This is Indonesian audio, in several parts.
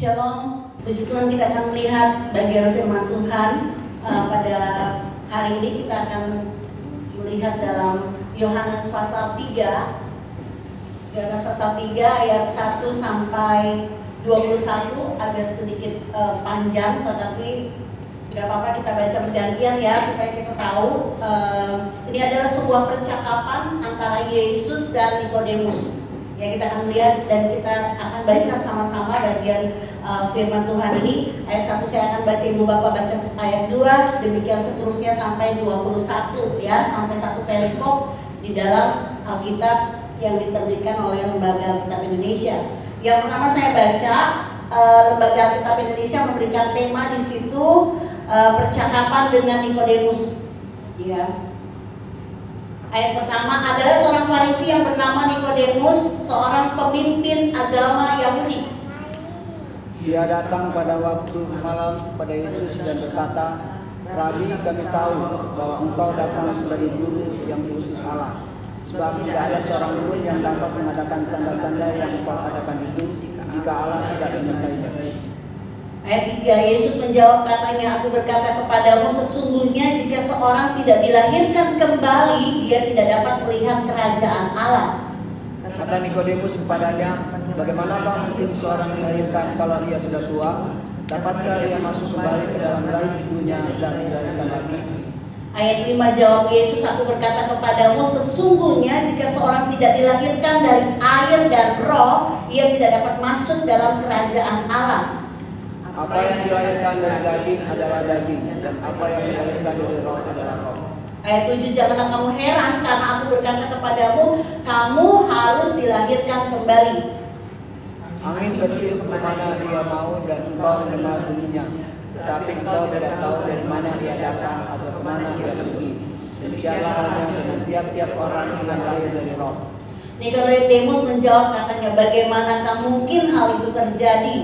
Shalom, puji Tuhan, kita akan melihat bagian firman Tuhan. Pada hari ini kita akan melihat dalam Yohanes pasal 3. Yohanes pasal 3 ayat 1 sampai 21, agak sedikit panjang, tetapi gak apa-apa kita baca bergantian ya, supaya kita tahu. Ini adalah sebuah percakapan antara Yesus dan Nikodemus. Ya, kita akan lihat dan kita akan baca sama-sama bagian firman Tuhan ini. Ayat 1 saya akan baca, Ibu Bapak baca ayat 2, demikian seterusnya sampai 21 ya, sampai satu perikop di dalam Alkitab yang diterbitkan oleh Lembaga Alkitab Indonesia. Yang pertama saya baca, Lembaga Alkitab Indonesia memberikan tema di situ percakapan dengan Nikodemus. Ya. Ayat pertama adalah seorang Farisi yang bernama Nikodemus, seorang pemimpin agama Yahudi. Ia datang pada waktu malam kepada Yesus dan berkata, "Rabi, kami tahu bahwa engkau datang sebagai guru yang diutus Allah. Sebab tidak ada seorang pun yang dapat mengadakan tanda-tanda yang engkau adakan itu jika Allah tidak menyertainya." Ayat 3, Yesus menjawab katanya, "Aku berkata kepadamu, sesungguhnya jika seorang tidak dilahirkan kembali, dia tidak dapat melihat kerajaan Allah." Kata Nikodemus kepadanya, "Bagaimanakah mungkin seorang dilahirkan kalau ia sudah tua? Dapatkah ia masuk kembali ke dalam rahim ibunya dan dilahirkan lagi?" Ayat 5 jawab Yesus, "Aku berkata kepadamu, sesungguhnya jika seorang tidak dilahirkan dari air dan roh, ia tidak dapat masuk dalam kerajaan Allah. Apa yang dilahirkan dari daging adalah daging, dan apa yang dilahirkan dari roh adalah roh." Ayat 7, "Janganlah kamu heran karena aku berkata kepadamu, kamu harus dilahirkan kembali. Angin bertiup kemana dia mau dan engkau mendengar bunyinya, tetapi engkau tidak tahu dari mana ia datang atau kemana ia pergi. Demikianlah halnya dengan tiap-tiap orang yang lahir dari roh." Nikodemus menjawab katanya, "Bagaimanakah mungkin hal itu terjadi?"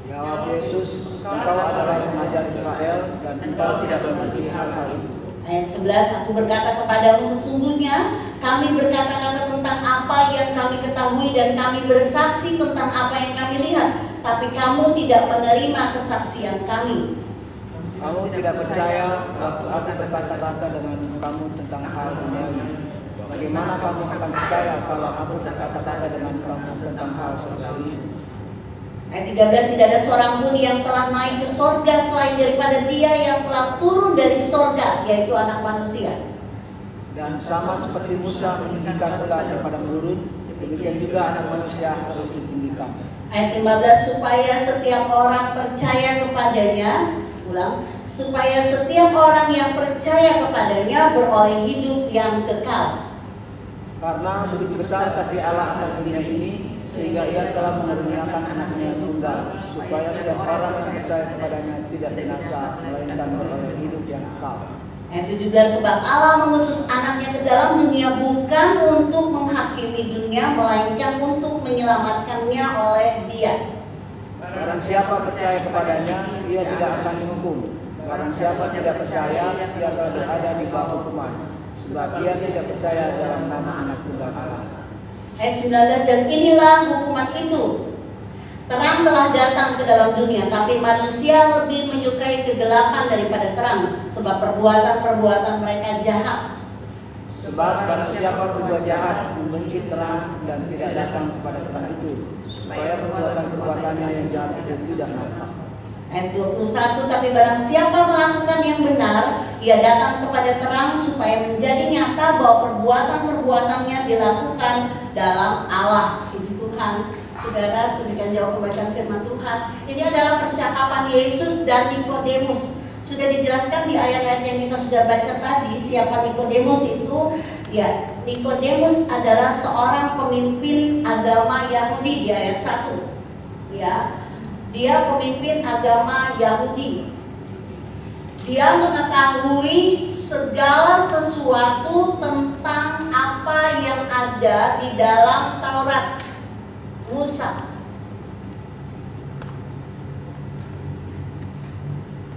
Jawab Yesus, "Engkau adalah pengajar Israel dan engkau tidak mengerti hal-hal itu." Ayat 11, "Aku berkata kepadamu, sesungguhnya kami berkata-kata tentang apa yang kami ketahui dan kami bersaksi tentang apa yang kami lihat, tapi kamu tidak menerima kesaksian kami. Kamu tidak percaya waktu aku berkata-kata dengan kamu tentang hal duniawi. Bagaimana kamu akan percaya kalau aku berkata-kata dengan kamu tentang hal seperti ini?" Ayat 13, "Tidak ada seorang pun yang telah naik ke sorga selain daripada dia yang telah turun dari sorga, yaitu anak manusia. Dan sama seperti Musa meninggikan ular daripada gurun, demikian juga anak manusia harus ditinggikan." Ayat 15, "Supaya setiap orang percaya kepadanya," ulang, "supaya setiap orang yang percaya kepadanya beroleh hidup yang kekal." Karena begitu besar kasih Allah akan dunia ini, sehingga ia telah mengaruniakan anaknya yang tunggal, supaya setiap orang yang percaya kepadanya tidak binasa, melainkan beroleh hidup yang kekal. Ayat 17, "Sebab Allah mengutus anaknya ke dalam dunia bukan untuk menghakimi dunia, melainkan untuk menyelamatkannya oleh dia. Barang siapa percaya kepadanya, ia tidak akan dihukum. Barang siapa tidak percaya, ia telah berada di bawah hukuman, sebab ia tidak percaya dalam nama anak tunggal Allah." Ayat 19, "Dan inilah hukuman itu. Terang telah datang ke dalam dunia, tapi manusia lebih menyukai kegelapan daripada terang, sebab perbuatan-perbuatan mereka jahat. Sebab barang siapa berbuat jahat, membenci terang dan tidak datang kepada terang itu, supaya perbuatan-perbuatannya yang jahat itu tidak nampak." Ayat 21, "Tapi barang siapa melakukan yang benar, ia datang kepada terang supaya menjadi nyata bahwa perbuatan-perbuatannya dilakukan dalam Allah." Puji Tuhan. Saudara, demikian jauh pembacaan firman Tuhan. Ini adalah percakapan Yesus dan Nikodemus. Sudah dijelaskan di ayat-ayat yang kita sudah baca tadi, siapa Nikodemus itu? Ya, Nikodemus adalah seorang pemimpin agama Yahudi di ayat 1. Ya, dia pemimpin agama Yahudi. Dia mengetahui segala sesuatu tentang apa yang ada di dalam Taurat Musa.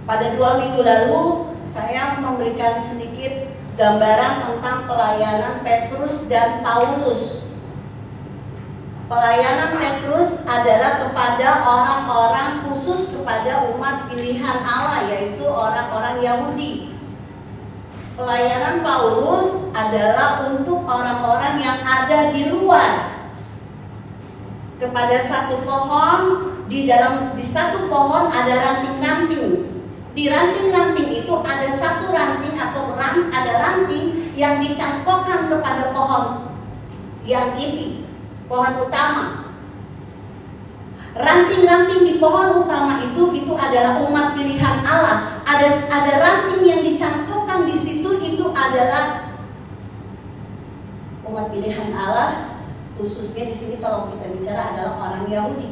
Pada 2 minggu lalu saya memberikan sedikit gambaran tentang pelayanan Petrus dan Paulus. Pelayanan Petrus adalah kepada orang-orang khusus, kepada umat pilihan Allah, yaitu orang-orang Yahudi. Pelayanan Paulus adalah untuk orang-orang yang ada di luar. Kepada satu pohon, di satu pohon ada ranting-ranting. Di ranting-ranting itu ada satu ranting atau ada ranting yang dicangkokkan kepada pohon yang ini, pohon utama. Ranting-ranting di pohon utama itu adalah umat pilihan Allah. Ada ranting yang dicangkokkan di situ, itu adalah umat pilihan Allah. Khususnya di sini kalau kita bicara adalah orang Yahudi.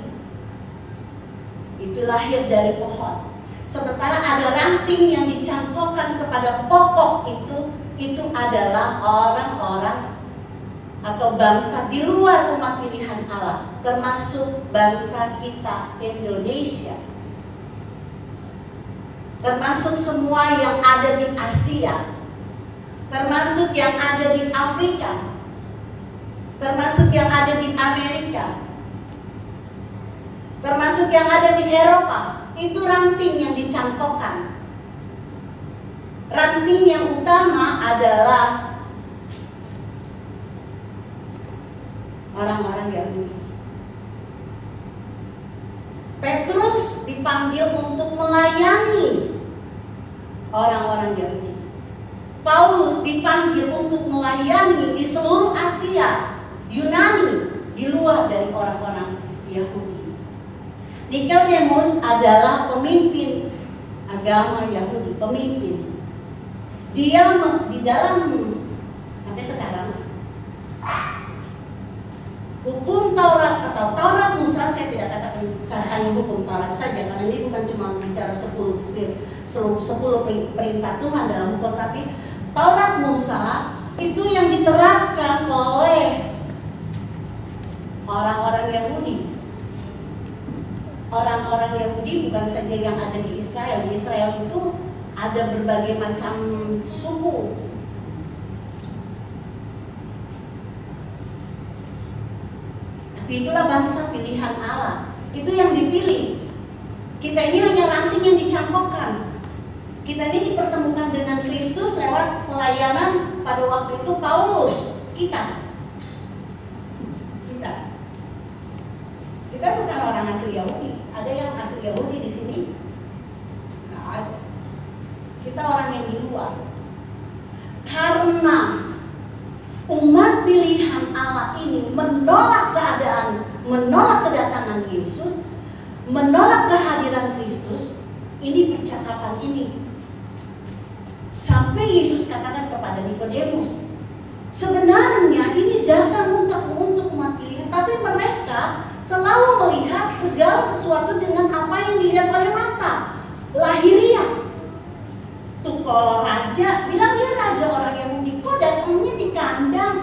Itu lahir dari pohon. Sementara ada ranting yang dicangkokkan kepada pokok itu adalah orang-orang atau bangsa di luar umat pilihan Allah, termasuk bangsa kita Indonesia, termasuk semua yang ada di Asia, termasuk yang ada di Afrika, termasuk yang ada di Amerika, termasuk yang ada di Eropa. Itu ranting yang dicangkokkan. Ranting yang utama adalah orang-orang Yahudi. Petrus dipanggil untuk melayani orang-orang Yahudi. Paulus dipanggil untuk melayani di seluruh Asia, Yunani, di luar dari orang-orang Yahudi. Nikodemus adalah pemimpin agama Yahudi, pemimpin. Dia di dalam sampai sekarang hukum Taurat atau Taurat Musa, saya tidak katakan hanya hukum Taurat saja, karena ini bukan cuma bicara 10 perintah Tuhan dalam hukum, tapi Taurat Musa itu yang diterapkan oleh orang-orang Yahudi. Orang-orang Yahudi bukan saja yang ada di Israel. Di Israel itu ada berbagai macam suku. Tapi itulah bangsa pilihan Allah. Itu yang dipilih. Kita ini hanya ranting yang dicangkokkan. Kita ini dipertemukan dengan Kristus lewat pelayanan pada waktu itu Paulus. Kita bukan orang asli Yahudi. Ada yang asli Yahudi di sini? Nggak ada. Kita orang yang di luar. Karena umat pilihan Allah ini menolak kedatangan Yesus, menolak kehadiran Kristus. Ini percakapan ini. Sampai Yesus katakan kepada Nikodemus, sebenarnya ini datang untuk umat pilihan, tapi mereka selalu melihat segala sesuatu dengan apa yang dilihat oleh mata, lahiriah. Tuh kalau raja, bilang dia raja orang Yahudi, kok datangnya di kandang,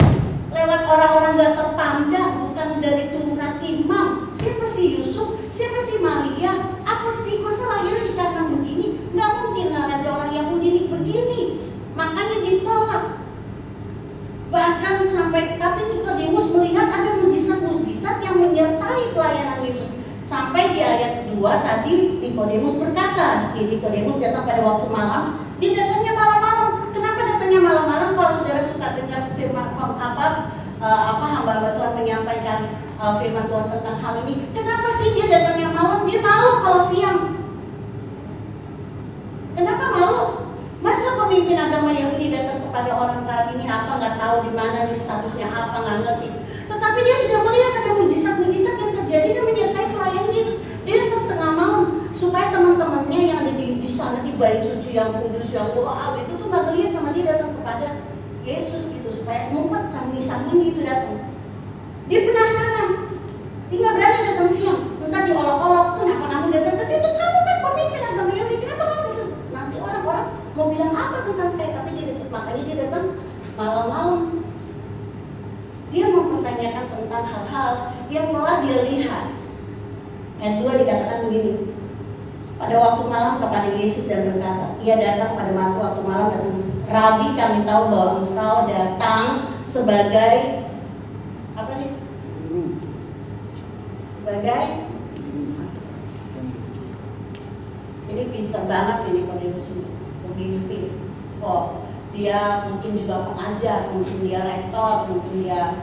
lewat orang-orang gak terpandang, bukan dari turunan imam. Siapa sih Yusuf? Siapa sih Maria? Apa sih, masa lahirnya di kandang begini? Gak mungkin lah raja orang Yahudi ini begini. Makanya ditolak. Bahkan sampai, tapi Nikodemus melihat ada mujizat-mujizat yang menyertai pelayanan Yesus. Sampai di ayat 2 tadi Nikodemus berkata, Nikodemus datang pada waktu malam. Dia datangnya malam-malam. Kenapa datangnya malam-malam? Kalau saudara suka dengar firman hamba Tuhan menyampaikan firman Tuhan tentang hal ini, kenapa sih dia datangnya malam? Dia malu kalau siang. Kenapa malu? Masa pemimpin agama Yahudi datang kepada orang ini apa, nggak tahu di mana nih statusnya apa, nggak ngerti. Tetapi dia sudah melihat ada mujizat-mujizat yang terjadi dan menyertai pelayanan Yesus. Dia datang tengah malam supaya teman-temannya yang ada di sana di bait suci yang kudus yang wow itu tuh nggak melihat sama dia datang kepada Yesus gitu, supaya ngumpet sembunyi-sembunyi itu datang. Dia penasaran, dia nggak berani datang siang. Entah diolok-olok, kenapa kamu datang ke situ? Kamu kan pemimpin agama Yahudi, kenapa kamu datang? Nanti orang-orang mau bilang apa tentang saya? Tapi dia datang, makanya dia datang malam-malam. Dia mempertanyakan tentang hal-hal yang telah dia lihat. Ayat 2 dikatakan begini, pada waktu malam kepada Yesus dan berkata, ia datang pada waktu malam dan Rabi, kami tahu bahwa engkau datang sebagai apa nih? sebagai ini pintar banget ini Nikodemus pemimpin. Oh, dia mungkin juga pengajar, mungkin dia rektor, mungkin dia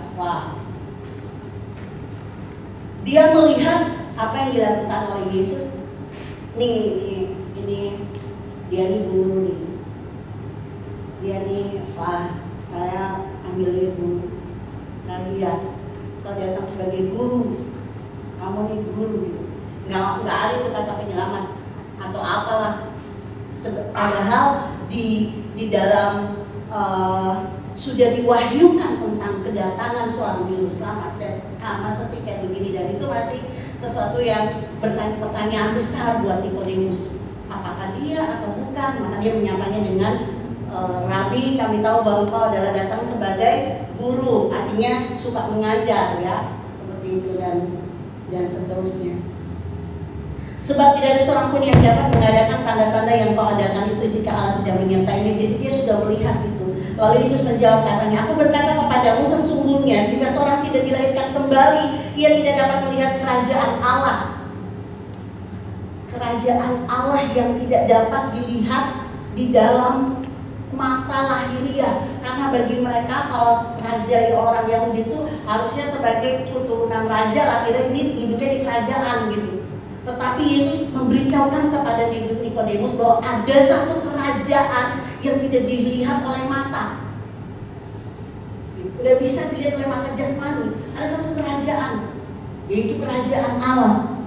dia melihat apa yang dilakukan oleh Yesus. Ini dia nih guru nih. Dia nih, saya ambil dia guru. Dan lihat, kalau datang sebagai guru, kamu nih guru gitu. Nggak ada itu kata penyelamat atau apalah. Padahal di dalam sudah diwahyukan tentang kedatangan seorang juru selamat, dan masa sih kayak begini, dan itu masih sesuatu yang pertanyaan besar buat Nikodemus. Apakah dia atau bukan? Maka dia menyapanya dengan Rabi, kami tahu bahwa engkau adalah datang sebagai guru, artinya suka mengajar, ya, seperti itu dan seterusnya. Sebab tidak ada seorang pun yang dapat mengadakan tanda-tanda yang kau adakan itu jika Allah tidak menyertainya. Jadi dia sudah melihat itu. Lalu Yesus menjawab katanya, aku berkata kepadamu sesungguhnya jika seorang tidak dilahirkan kembali, ia tidak dapat melihat kerajaan Allah. Kerajaan Allah yang tidak dapat dilihat di dalam mata lahiriah. Karena bagi mereka kalau raja orang Yahudi itu harusnya sebagai keturunan raja lahirnya ini duduknya di kerajaan gitu. Tetapi Yesus memberitahukan kepada Nikodemus bahwa ada satu kerajaan yang tidak dilihat oleh mata, tidak bisa dilihat oleh mata jasmani. Ada satu kerajaan, yaitu kerajaan Allah.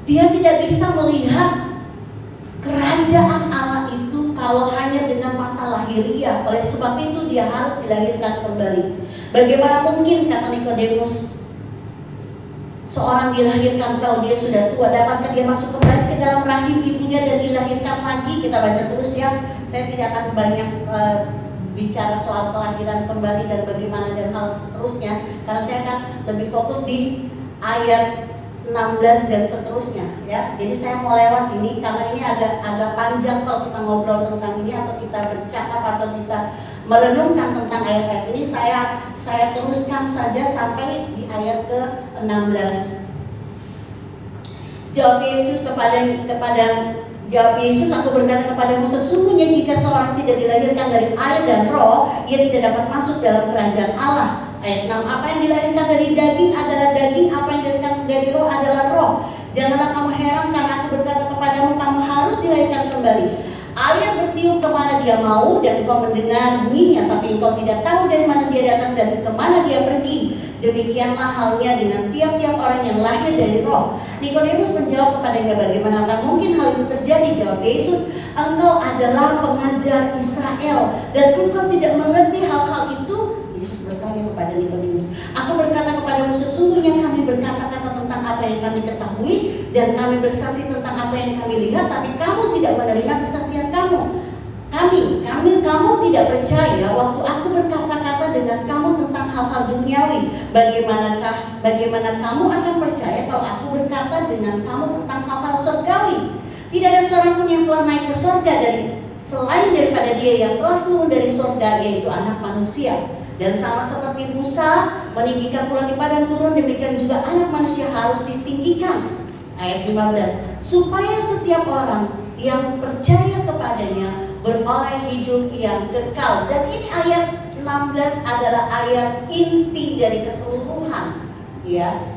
Dia tidak bisa melihat kerajaan Allah itu kalau hanya dengan mata lahiriah. Oleh sebab itu dia harus dilahirkan kembali. Bagaimana mungkin, kata Nikodemus, seorang dilahirkan kalau dia sudah tua, dapatkah dia masuk kembali ke dalam rahim ibunya dan dilahirkan lagi? Kita baca terus ya. Saya tidak akan banyak bicara soal kelahiran kembali dan bagaimana dan hal seterusnya, karena saya akan lebih fokus di ayat 16 dan seterusnya, ya. Jadi saya mau lewat ini karena ini agak panjang kalau kita ngobrol tentang ini atau kita bercakap atau kita merenungkan tentang ayat-ayat ini. Saya teruskan saja sampai di ayat ke-16. Jawab Yesus aku berkata kepadamu sesungguhnya jika seorang tidak dilahirkan dari air dan roh, ia tidak dapat masuk dalam kerajaan Allah. Ayat 6, apa yang dilahirkan dari daging adalah daging, apa yang dilahirkan dari roh adalah roh. Janganlah kamu heran karena aku berkata kepadamu kamu harus dilahirkan kembali. Air bertiup kemana dia mau dan engkau mendengar bunyinya, tapi engkau tidak tahu dari mana dia datang dan kemana dia pergi. Demikianlah halnya dengan tiap-tiap orang yang lahir dari roh. Nikodemus menjawab kepadanya, bagaimanakah mungkin hal itu terjadi? Jawab Yesus, engkau adalah pengajar Israel dan engkau tidak mengerti hal-hal itu. Yesus bertanya kepada Nikodemus, aku berkata kepadamu sesungguhnya kami berkata-kata tentang apa yang kami ketahui dan kami bersaksi tentang apa yang kami lihat, tapi kamu tidak menerima kesaksian kamu. Kamu tidak percaya waktu aku berkata-kata dengan kamu tentang hal-hal duniawi. Bagaimana kamu akan percaya kalau aku berkata dengan kamu tentang hal-hal surgawi? Tidak ada seorang pun yang telah naik ke surga selain daripada dia yang telah turun dari surga, yaitu Anak Manusia. Dan sama seperti Musa meninggikan bulan di padang gurun, demikian juga Anak Manusia harus ditinggikan. Ayat 15, supaya setiap orang yang percaya kepadanya beroleh hidup yang kekal. Dan ini ayat 16 adalah ayat inti dari keseluruhan, ya.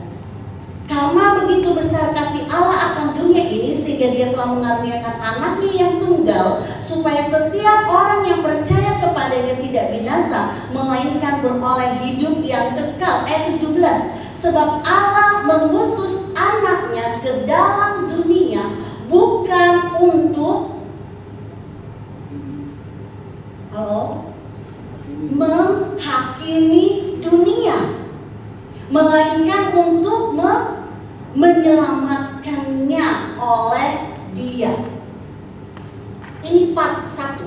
Karena begitu besar kasih Allah akan dunia ini sehingga dia telah mengaruniakan anaknya yang tunggal, supaya setiap orang yang percaya kepadanya tidak binasa, melainkan beroleh hidup yang kekal. Ayat 17, sebab Allah mengutus anaknya ke dalam dunia bukan untuk menghakimi dunia, melainkan untuk menyelamatkannya oleh Dia. Ini part 1.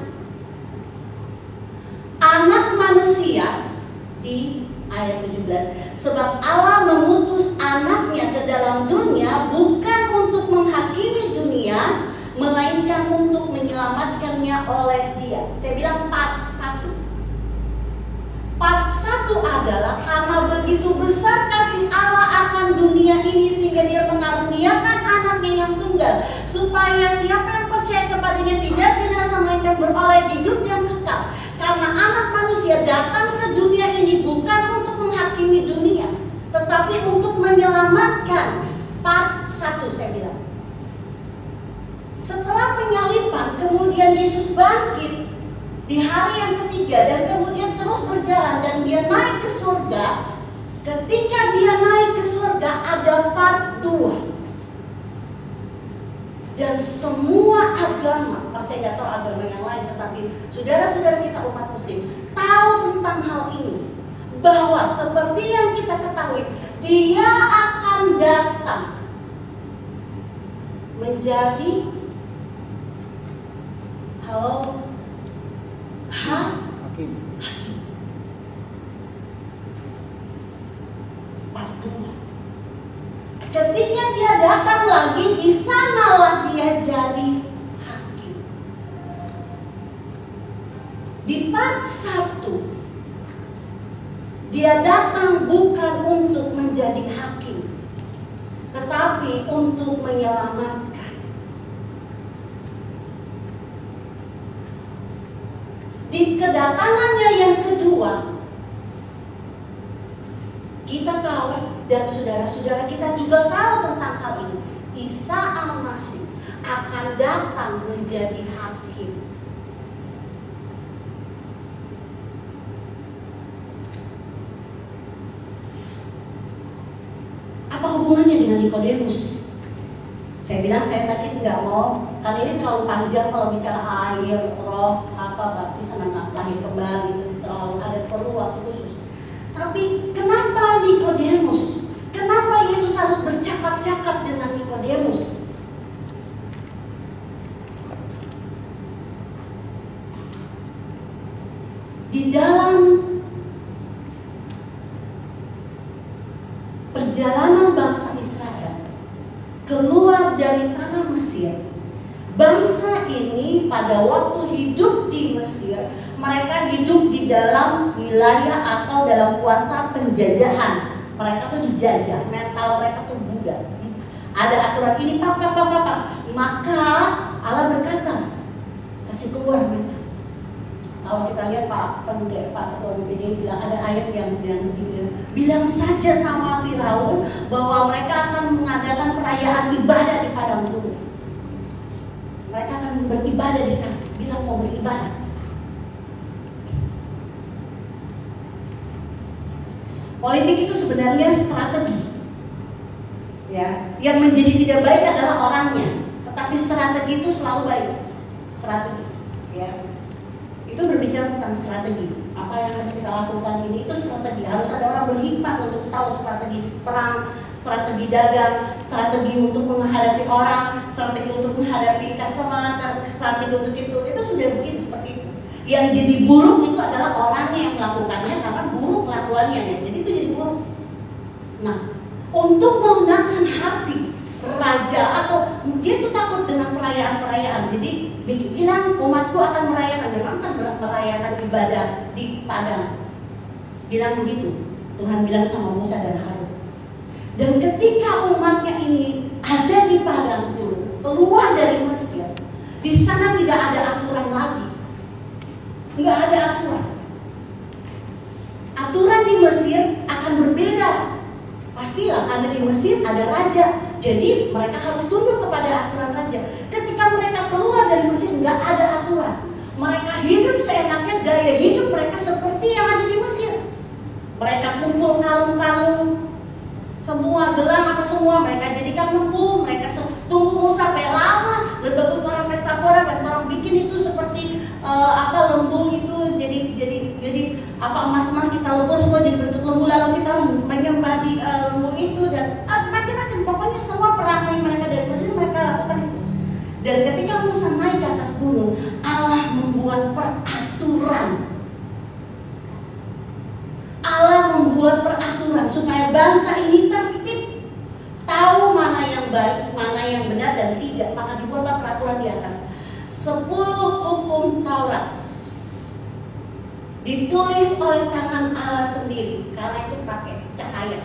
Anak manusia di ayat 17, sebab Allah mengutus anaknya ke dalam dunia bukan untuk menghakimi dunia, melainkan untuk menyelamatkannya oleh Dia. Saya bilang part 1. Part part 1 adalah karena begitu besar kasih Allah akan dunia ini sehingga dia mengaruniakan anaknya yang tunggal, supaya siapa yang percaya kepadanya tidak binasa melainkan beroleh hidup yang kekal. Karena anak manusia datang ke dunia ini bukan untuk menghakimi dunia, tetapi untuk menyelamatkan. Part 1 saya bilang. Setelah penyaliban, kemudian Yesus bangkit di hari yang ketiga dan kemudian terus berjalan dan dia naik ke surga. Ketika dia naik ke surga ada part 2. Dan semua agama, saya nggak tahu agama yang lain, tetapi saudara-saudara kita umat muslim tahu tentang hal ini, bahwa seperti yang kita ketahui, dia akan datang menjadi hakim. Part 2. Ketika dia datang lagi, di sanalah dia jadi hakim. Di part 1, dia datang bukan untuk menjadi hakim, tetapi untuk menyelamatkan. Di kedatangannya yang kedua, kita tahu dan saudara-saudara kita juga tahu tentang hal ini. Isa Al-Masih akan datang menjadi hakim. Apa hubungannya dengan Nikodemus? Saya bilang saya tadi nggak mau, karena ini terlalu panjang kalau bicara air, roh, baptis sama lahir kembali, terlalu ada perlu waktu khusus. Tapi kenapa Nikodemus? Kenapa Yesus harus bercakap-cakap dengan Nikodemus? Di dalam perjalanan bangsa Israel keluar dari tanah Mesir, bangsa ini pada waktu hidup di Mesir, mereka hidup di dalam wilayah atau dalam kuasa penjajahan. Mereka tuh dijajah, mental mereka tuh Buddha. Ada aturan ini, pak. Maka Allah berkata, kasih keluar mereka. Kalau kita lihat Pak Ketua BPD bilang ada ayat yang bilang saja sama Firaun bahwa mereka akan mengadakan perayaan ibadah di padang gurun. Mereka akan beribadah di sana. Bilang mau beribadah. Politik itu sebenarnya strategi, ya. Yang menjadi tidak baik adalah orangnya, tetapi strategi itu selalu baik. Strategi, ya. Itu berbicara tentang strategi. Apa yang harus kita lakukan ini itu strategi. Harus ada orang berhikmat untuk tahu strategi perang, strategi dagang, strategi untuk menghadapi orang, strategi untuk menghadapi customer, strategi untuk itu. Itu sudah begitu seperti itu. Yang jadi buruk itu adalah orangnya yang melakukannya karena buruk kelakuannya, ya. Jadi itu jadi buruk. Nah, untuk melunakkan hati raja atau dia tuh takut dengan perayaan-perayaan. Jadi bilang umatku akan merayakan, memang kan merayakan ibadah di padang. Bilang begitu. Tuhan bilang sama Musa dan Harun. Dan ketika umatnya ini ada di padang gurun, keluar dari Mesir, di sana tidak ada aturan lagi. Nggak ada aturan. Aturan di Mesir akan berbeda. Pastilah karena di Mesir ada raja. Jadi mereka harus tunduk kepada aturan raja. Ketika mereka keluar dari Mesir nggak ada aturan. Mereka hidup seenaknya, gaya hidup mereka seperti yang ada di Mesir. Mereka kumpul kalung-kalung, semua gelang apa semua mereka jadikan lembu. Mereka tunggu Musa sampai lama. Lebih bagus orang pesta pora dan orang bikin itu seperti lembu itu jadi emas-emas kita lebur semua jadi bentuk lembu, lalu kita menyembah di lembu itu dan macam-macam. Pokoknya semua perangai mereka dari Mesir mereka lakukan itu. Dan ketika Musa naik ke atas gunung, Allah membuat peraturan. Allah membuat peraturan supaya bangsa ini tertib, tahu mana yang baik, mana yang benar dan tidak. Maka dibuatlah peraturan di atas 10 hukum Taurat. ditulis oleh tangan Allah sendiri, karena itu pakai cahaya.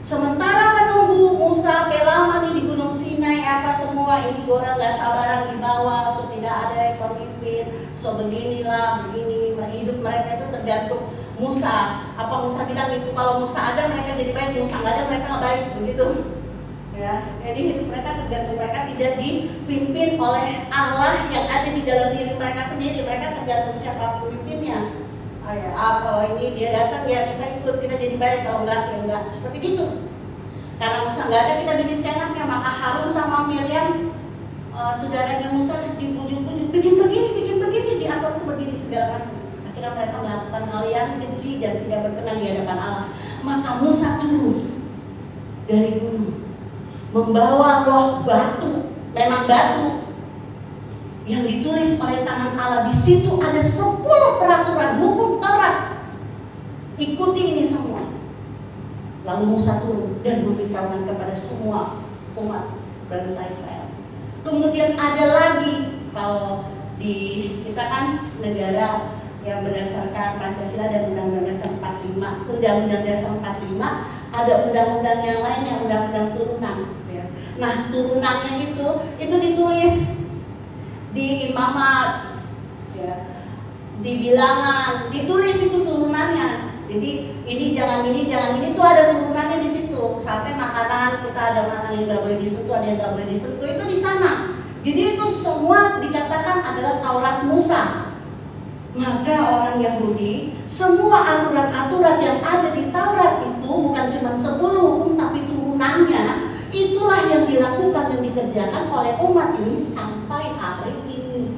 Sementara menunggu Musa lama nih di Gunung Sinai, apa semua ini orang nggak sabaran di bawah, so tidak ada yang pemimpin, so beginilah begini, hidup mereka itu tergantung Musa. Apa Musa bilang itu, kalau Musa ada mereka jadi baik, Musa nggak ada mereka nggak baik, begitu. Ya, jadi hidup mereka tergantung, mereka tidak dipimpin oleh Allah yang ada di dalam diri mereka sendiri. Mereka tergantung siapa pemimpinnya. Kalau ini dia datang ya kita ikut, kita jadi baik, kalau enggak ya enggak, seperti itu. Karena Musa nggak ada, kita bikin senatnya, maka Harun sama Miriam, saudaranya Musa dibujuk-bujuk, bikin begini, diatur begini segala macam. Akhirnya mereka melakukan hal yang keji dan tidak berkenan di hadapan Allah. Maka Musa turun dari gunung, membawa loh batu, memang batu yang ditulis oleh tangan Allah. Di situ ada 10 peraturan hukum Taurat. Ikuti ini semua. Lalu Musa turun dan memberitahukan kepada semua umat bangsa Israel. Kemudian ada lagi, kalau di kita kan negara yang berdasarkan Pancasila dan Undang-Undang Dasar 45, Undang-Undang Dasar 45, ada undang-undang yang lainnya, undang-undang turunan. Nah, turunannya itu ditulis di imamat, ya, di bilangan, ditulis itu turunannya. Jadi ini jangan ini tuh ada turunannya di situ. Sampai makanan kita ada makanan yang nggak boleh disentuh, ada yang nggak boleh disentuh, itu di sana. Jadi itu semua dikatakan adalah Taurat Musa. Maka orang Yahudi, semua aturan-aturan yang ada di Taurat itu bukan cuma 10 hukum, tapi turunannya itulah yang dilakukan dan dikerjakan oleh umat ini sampai hari ini.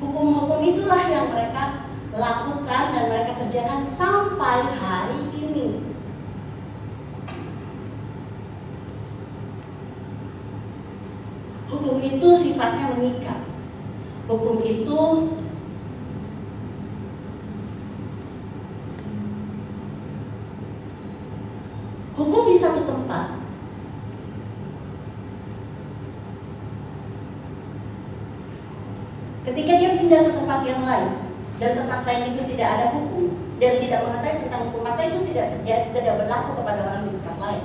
Hukum-hukum itulah yang mereka lakukan dan mereka kerjakan sampai hari ini. Hukum itu sifatnya mengikat. Hukum itu di satu tempat ketika dia pindah ke tempat yang lain dan tempat lain itu tidak ada hukum dan tidak mengetahui tentang hukum, maka itu tidak berlaku kepada orang di tempat lain.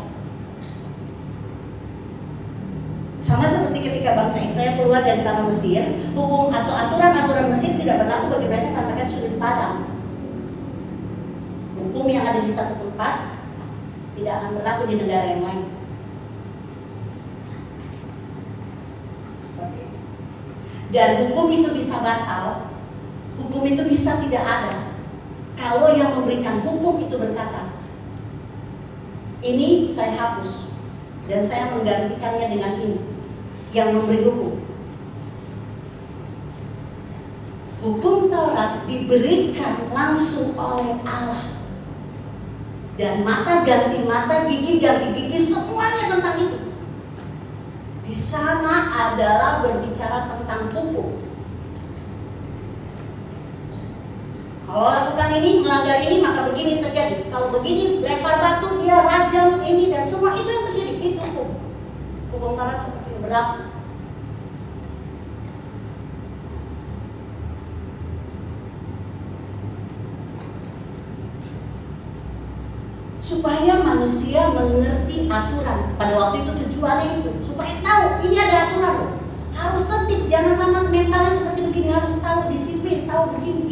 Sama seperti ketika bangsa Israel keluar dari tanah Mesir, hukum atau aturan-aturan Mesir tidak berlaku bagi mereka karena mereka sudah di padang. Hukum yang ada di satu tempat tidak akan berlaku di negara yang lain. Seperti itu. Dan hukum itu bisa batal, hukum itu bisa tidak ada kalau yang memberikan hukum itu berkata, ini saya hapus dan saya menggantikannya dengan ini, yang memberi hukum. Hukum Taurat diberikan langsung oleh Allah. Dan mata ganti mata, gigi ganti gigi, semuanya tentang itu. Di sana adalah berbicara tentang hukum. Kalau lakukan ini, melanggar ini, maka begini terjadi. Kalau begini, lempar batu, dia rajam ini, dan semua itu yang terjadi. Itu hukum. Hukum Taurat seperti itu berlaku. Supaya manusia mengerti aturan. Pada waktu itu tujuannya itu supaya tahu ini ada aturan loh. Harus tertib, jangan sama mentalnya seperti begini, harus tahu disiplin, tahu begini.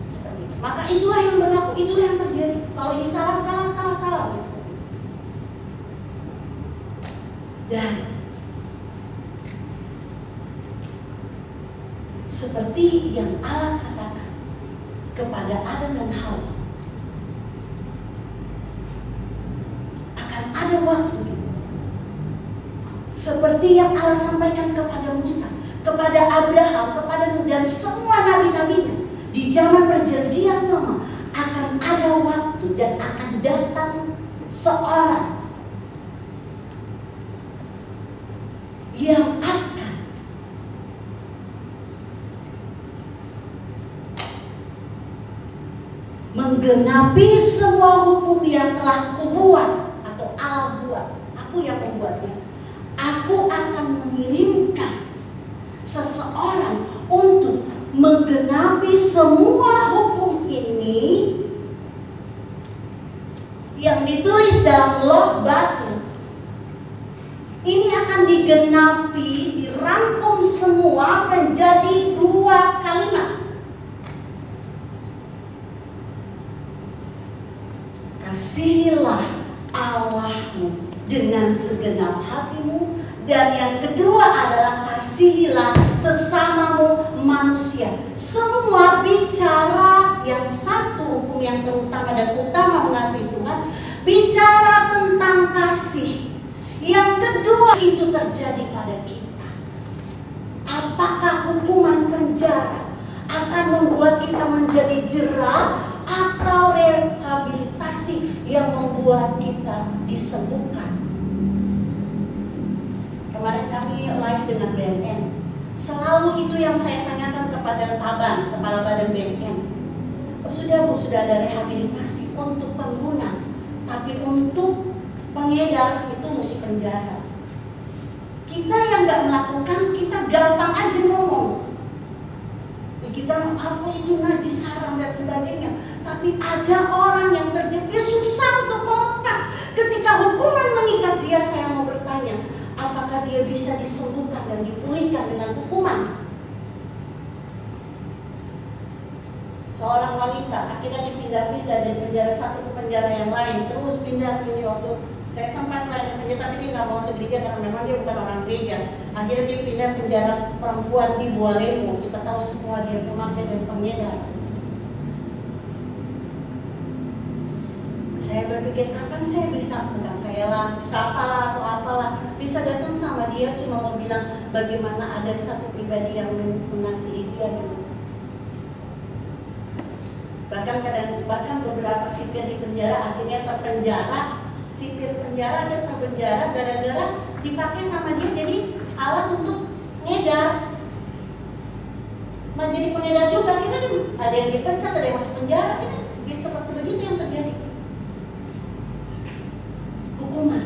Seperti itu. Maka itulah yang berlaku, itulah yang terjadi. Kalau ini salah. Dan seperti yang Allah katakan kepada Adam dan Hawa, ada waktu seperti yang Allah sampaikan kepada Musa, kepada Abraham, kepada Nuh dan semua nabi-nabinya di zaman perjanjian lama, akan ada waktu dan akan datang seorang yang akan menggenapi semua hukum yang telah kubuat. Allah buat, aku yang membuatnya. Aku akan mengirimkan semua hukum ini yang ditulis dalam loh batu ini akan digenapi, dirangkum semua menjadi 2 kalimat. Kasihilah Allahmu dengan segenap hatimu, dan yang kedua adalah kasihilah sesamamu manusia. Semua bicara yang satu, hukum yang terutama dan utama mengasihi Tuhan, bicara tentang kasih. Yang kedua itu terjadi pada kita. Apakah hukuman penjara akan membuat kita menjadi jera, atau rehabilitasi yang membuat kita disembuhkan? Kemarin kami live dengan BNN. Selalu itu yang saya tanyakan kepada Taban, Kepala Badan BNN. Sudah Bu, sudah ada rehabilitasi untuk pengguna, tapi untuk pengedar itu mesti penjara. Kita yang nggak melakukan, kita gampang aja ngomong. Kita apa itu najis, haram dan sebagainya. Tapi ada orang yang dia susah untuk melepas. Ketika hukuman mengikat dia, saya mau bertanya, apakah dia bisa disembuhkan dan dipulihkan dengan hukuman? Seorang wanita akhirnya dipindah-pindah dari penjara satu ke penjara yang lain, terus pindah ini. Waktu saya sempat lain penjara, tapi dia nggak mau masuk gereja karena memang dia bukan orang gereja. Akhirnya dia pindah penjara perempuan di Bualemo. Kita tahu semua dia pemakai dan pengedar. Saya berpikir, kapan saya bisa, bukan saya lah, siapa lah atau apalah, bisa datang sama dia cuma mau bilang bagaimana ada satu pribadi yang mengasihi dia gitu. Bahkan beberapa sipir di penjara akhirnya terpenjara. Sipir penjara dan terpenjara gara-gara dipakai sama dia jadi alat untuk ngedar. Jadi pengedar juga, kita ada yang dipecat, ada yang masuk penjara, gitu, seperti begitu yang terjadi. Hukuman.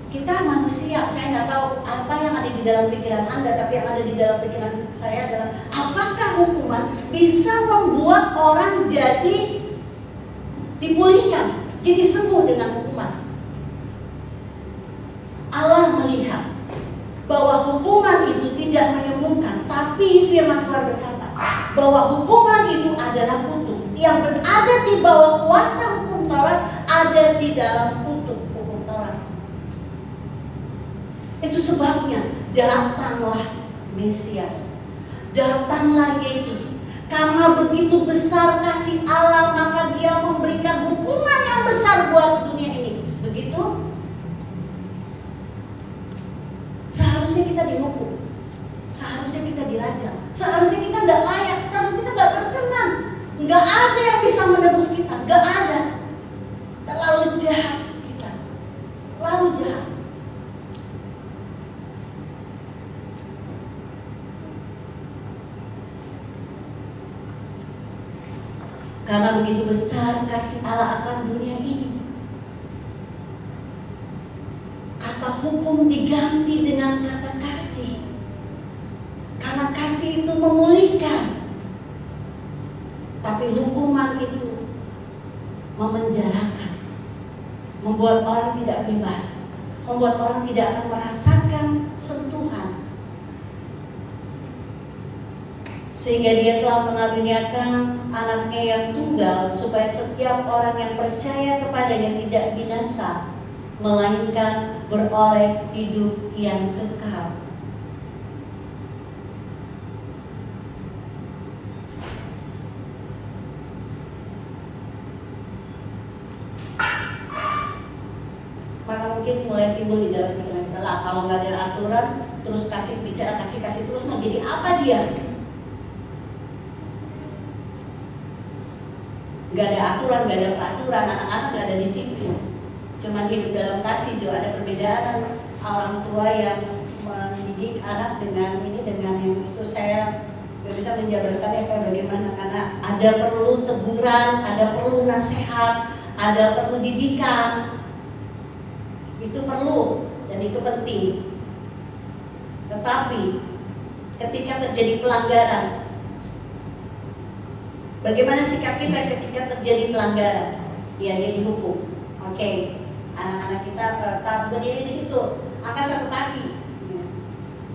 Kita manusia, saya nggak tahu apa yang ada di dalam pikiran Anda, tapi yang ada di dalam pikiran saya adalah apakah hukuman bisa membuat orang jadi dipulihkan, jadi sembuh dengan hukuman? Allah melihat bahwa hukuman itu tidak menyembuhkan, tapi firman Tuhan berkata bahwa hukuman itu adalah kutuk yang berada di bawah kuasa hukum Taurat, ada di dalam kutuk hukum Taurat. Itu sebabnya datanglah Mesias, datanglah Yesus. Karena begitu besar kasih Allah, maka Dia memberikan hukuman yang besar buat dunia ini. Begitu? Seharusnya kita dihukum, seharusnya kita dilajang, seharusnya kita nggak layak, seharusnya kita nggak berkenan. Nggak ada yang bisa menebus kita, nggak ada. Terlalu jahat kita, terlalu jahat. Karena begitu besar kasih Allah akan dunia ini, kata hukum diganti dengan kata kasih. Karena kasih itu memulihkan, tapi hukuman itu memenjarakan, membuat orang tidak bebas, membuat orang tidak akan merasakan sentuhan. Sehingga Dia telah mengaruniakan anaknya yang tunggal, supaya setiap orang yang percaya kepadanya tidak binasa, melainkan beroleh hidup yang kekal. Maka mungkin mulai timbul di dalam pikiran kita, lah kalau nggak ada aturan, terus bicara kasih terus, mau jadi apa dia? Gak ada aturan, gak ada peraturan, anak-anak gak ada disiplin, cuma hidup dalam kasih. Juga ada perbedaan orang tua yang mendidik anak dengan ini dengan yang itu. Saya gak bisa menjabarkannya kayak bagaimana, karena ada perlu teguran, ada perlu nasihat, ada perlu didikan. Itu perlu dan itu penting. Tetapi ketika terjadi pelanggaran? Bagaimana sikap kita ketika terjadi pelanggaran? Ya, dia dihukum. Oke, anak-anak kita taat berdiri di situ, angkat satu kaki.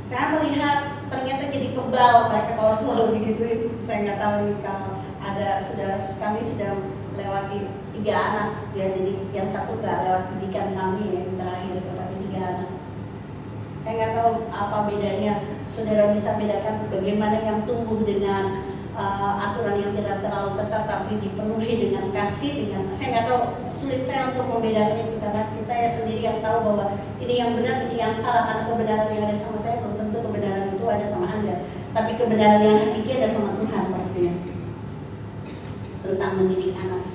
Saya melihat ternyata jadi kebal mereka kalau selalu begitu. Saya nggak tahu nih, kalau ada kami sudah melewati 3 anak ya, jadi yang satu nggak lewat pendidikan kami yang terakhir, tetapi 3 anak. Saya nggak tahu apa bedanya. Saudara bisa bedakan bagaimana yang tumbuh dengan aturan yang tidak terlalu ketat tapi dipenuhi dengan kasih, dengan saya nggak tahu, sulit saya untuk membedakan itu karena kita ya sendiri yang tahu bahwa ini yang benar, ini yang salah, karena kebenaran yang ada sama saya belum tentu kebenaran itu ada sama Anda, tapi kebenaran yang hakiki ada sama Tuhan pastinya tentang mendidik anak.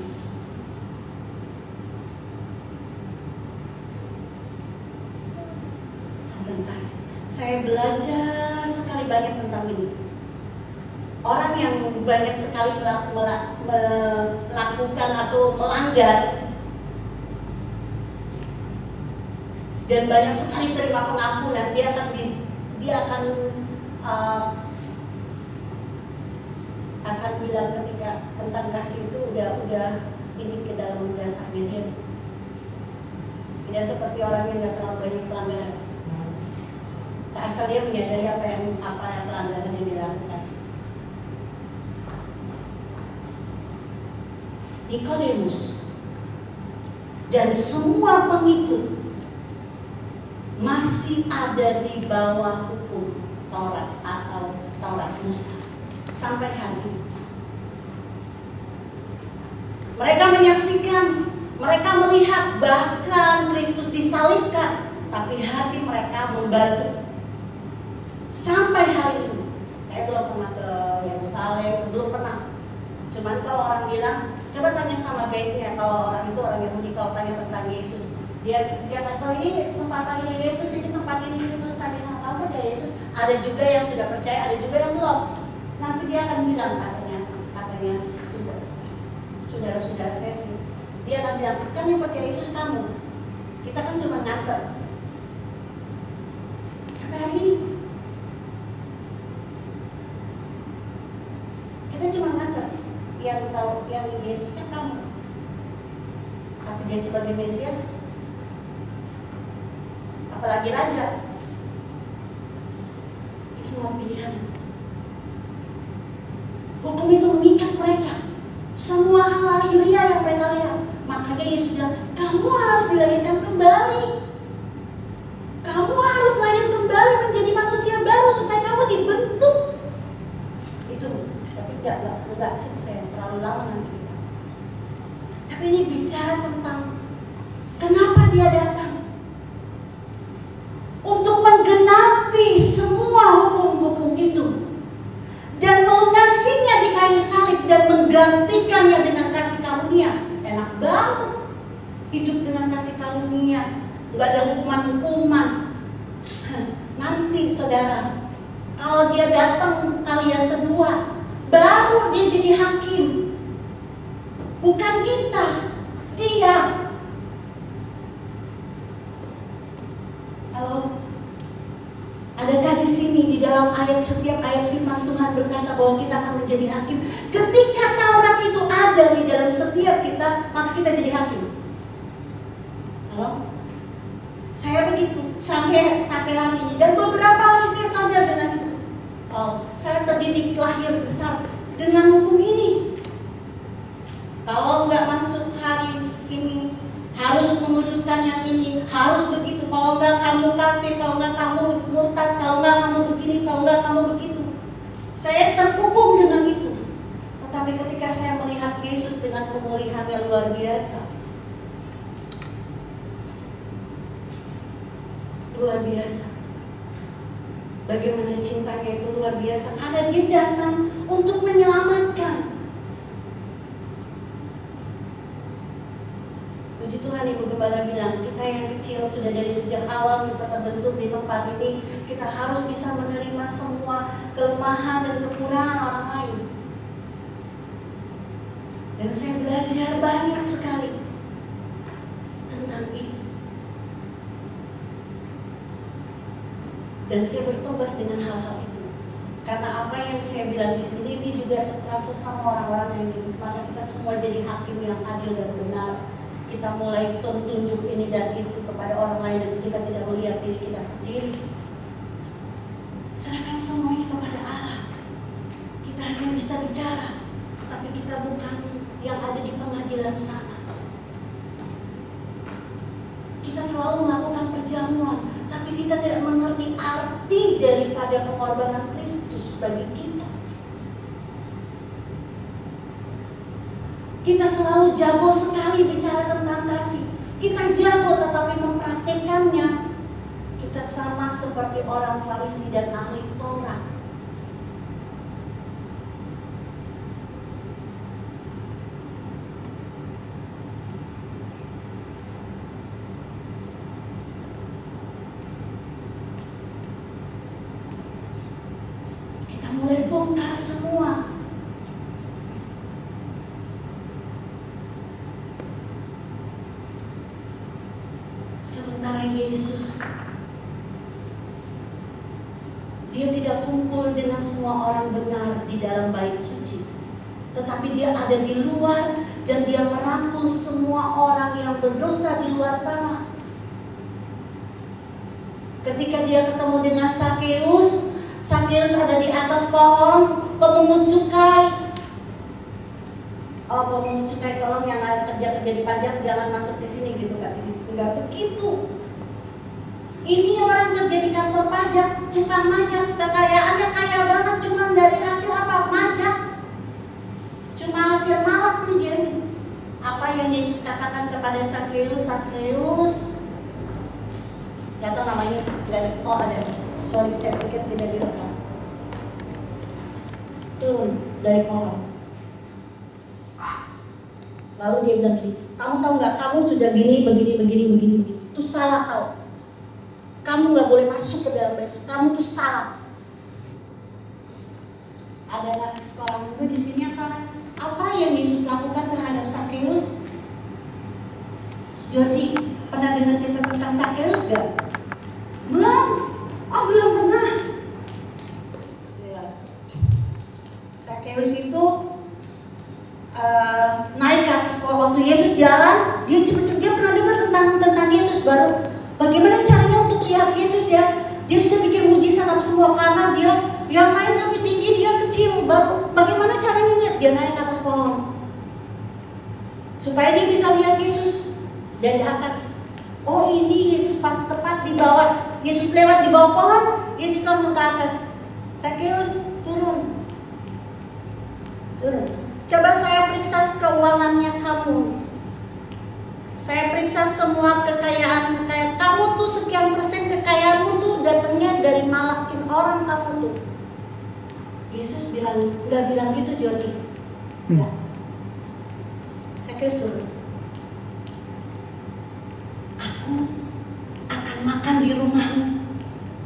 Tentang kasih, saya belajar sekali banyak tentang ini. Orang yang banyak sekali melakukan atau melanggar dan banyak sekali terima pengampunan, dia akan bilang ketika tentang kasih itu udah ini ke dalam dasarnya dia. Tidak seperti orang yang nggak terlalu banyak pelanggaran. Asal dia menyadari apa yang pelanggaran yang dilakukan. Nikodemus dan semua pengikut masih ada di bawah hukum Taurat atau Taurat Musa sampai hari ini. Mereka menyaksikan, mereka melihat bahkan Kristus disalibkan, tapi hati mereka membatu sampai hari ini. Saya belum pernah ke Yerusalem, belum pernah. Cuman kalau orang bilang, coba tanya sama guide-nya, kalau orang itu orang Yahudi, kalau tanya tentang Yesus, dia kasih tahu ini tempat lahir Yesus, ini tempat ini, terus tanya sama kamu ada Yesus. Ada juga yang sudah percaya, ada juga yang belum. Nanti dia akan bilang katanya saudara-saudara saya sih, dia akan bilang, kan yang percaya Yesus kamu, kita kan cuma nganter. Sampai hari ini kita cuma nganter. Yang tahu yang Yesus kan kamu, tapi dia sebagai Mesias, apalagi Raja, itu mau pilihan. Hukum itu mengikat mereka, semua hal lahiriah yang mereka lihat. Makanya Yesus bilang, kamu harus dilahirkan kembali, kamu harus lahir kembali menjadi manusia baru supaya kamu dibentuk. Itu, tapi enggak situ saya terlalu lama nanti kita. Tapi ini bicara tentang kenapa dia datang untuk menggenapi semua hukum-hukum itu dan melunasinya di kayu salib dan menggantikannya dengan kasih karunia. Enak banget hidup dengan kasih karunia, nggak ada hukuman-hukuman. Nanti saudara, kalau dia datang kali yang kedua, baru dia jadi hakim. Bukan kita, dia. Halo, adakah di sini di dalam setiap ayat firman Tuhan berkata bahwa kita akan menjadi hakim? Ketika Taurat itu ada di dalam setiap kita, maka kita jadi hakim. Halo, saya begitu sampai hari ini, dan beberapa hari saya sadar dengan itu. Saya terdidik lahir besar dengan hukum ini. Kalau nggak masuk hari ini, harus menguduskan yang ini, harus begitu. Kalau nggak kamu kafir, kalau nggak kamu murtad, kalau nggak kamu begini, kalau nggak kamu begitu. Saya terkubung dengan itu. Tetapi ketika saya melihat Yesus dengan pemulihan yang luar biasa, luar biasa. Bagaimana cintanya itu luar biasa, karena dia datang untuk menyelamatkan. Puji Tuhan, Ibu Gembala bilang, kita yang kecil sudah dari sejak awal kita terbentuk di tempat ini, kita harus bisa menerima semua kelemahan dan kekurangan orang lain. Dan saya belajar banyak sekali tentang itu. Dan saya bertobat dengan hal-hal itu. Karena apa yang saya bilang di sini ini juga tertransfer sama orang-orang yang ini. Maka kita semua jadi hakim yang adil dan benar. Kita mulai tunjuk ini dan itu kepada orang lain dan kita tidak melihat diri kita sendiri. Serahkan semuanya kepada Allah. Kita hanya bisa bicara, tetapi kita bukan yang ada di pengadilan sana. Kita selalu melakukan perjamuan, tapi kita tidak mengerti arti daripada pengorbanan Kristus bagi kita. Kita selalu jago sekali bicara tentang kasih. Kita jago tetapi mempraktekannya, kita sama seperti orang Farisi dan ahli Taurat. Kita mulai bongkar semua. Sementara Yesus, dia tidak kumpul dengan semua orang benar di dalam bait suci, tetapi dia ada di luar dan dia merangkul semua orang yang berdosa di luar sana. Ketika dia ketemu dengan Sakeus, Sakeus ada di atas pohon, pemungut cukai. Oh, pemungut cukai, tolong yang kerja di pajak jangan masuk di sini gitu kan? Enggak begitu. Ini orang kerja di kantor pajak, tukang majak, kekayaannya kaya banget, cuma dari hasil apa? Majak. Cuma hasil malak nih dia. Apa yang Yesus katakan kepada Sakeus? Sakeus, gak tahu namanya, oh ada. Sorry, saya pikir tidak direkam. Turun dari pohon. Lalu dia bilang gini, kamu tahu nggak? Kamu sudah begini. Itu salah tahu. Kamu nggak boleh masuk ke dalam bait suci. Kamu tuh salah. Ada anak sekolah minggu di sini atau apa yang Yesus lakukan terhadap Sakeus? Jadi pernah dengar cerita tentang Sakeus gak? Belum. Oh, belum pernah. Ya. Sakeus itu naik ke atas pohon. Waktu Yesus jalan, dia pernah dengar tentang Yesus baru. Bagaimana caranya untuk lihat Yesus ya? Dia sudah bikin mujizat apa semua karena dia yang lain lebih tinggi, dia kecil. Baru bagaimana caranya lihat? Dia naik ke atas pohon supaya dia bisa lihat Yesus dari atas. Oh, ini Yesus pas tepat di bawah. Yesus lewat di bawah pohon, Yesus langsung ke atas. Sakeus, turun. Coba saya periksa keuangannya kamu. Saya periksa semua kekayaan kamu tuh, sekian persen kekayaanmu tuh datangnya dari malakin orang kamu tuh. Yesus bilang, nggak bilang gitu Jody. Enggak. Sakeus turun. Aku akan makan di rumahmu,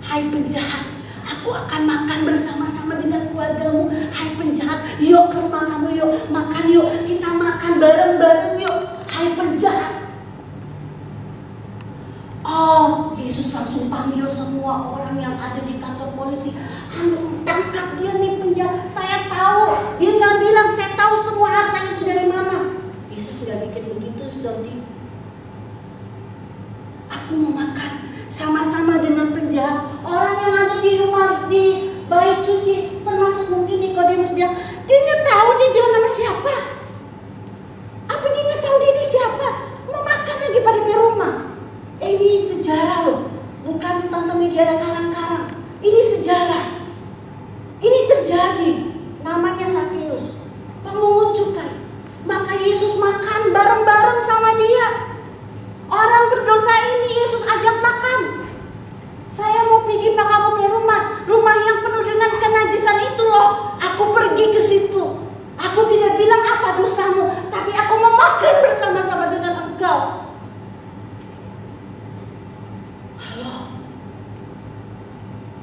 hai penjahat. Aku akan makan bersama-sama dengan keluargamu, hai penjahat. Yuk ke rumah kamu, yuk makan, yuk kita makan bareng-bareng, yuk hai penjahat. Oh, Yesus langsung panggil semua orang yang ada di kantor polisi. Tangkap dia nih penjahat. Saya tahu, dia nggak bilang saya tahu semua harta itu dari mana. Yesus nggak bikin begitu, Jody. Aku mau makan sama-sama dengan penjahat. Orang yang ada di rumah di bait suci, termasuk mungkin Nikodemus bilang, dia nggak tahu dia jalan sama siapa. Apa dia nggak tahu dia ini siapa? Mau makan lagi pada di rumah. Ini sejarah loh, bukan tante media ada karang-karang. Ini sejarah. Ini terjadi. Namanya Sakeus, pemungut cukai. Maka Yesus makan bareng-bareng sama dia. Orang berdosa ini Yesus ajak makan. Saya mau pergi pak kamu ke rumah yang penuh dengan kenajisan itu loh. Aku pergi ke situ. Aku tidak bilang apa dosamu, tapi aku mau makan bersama-sama dengan engkau. Halo,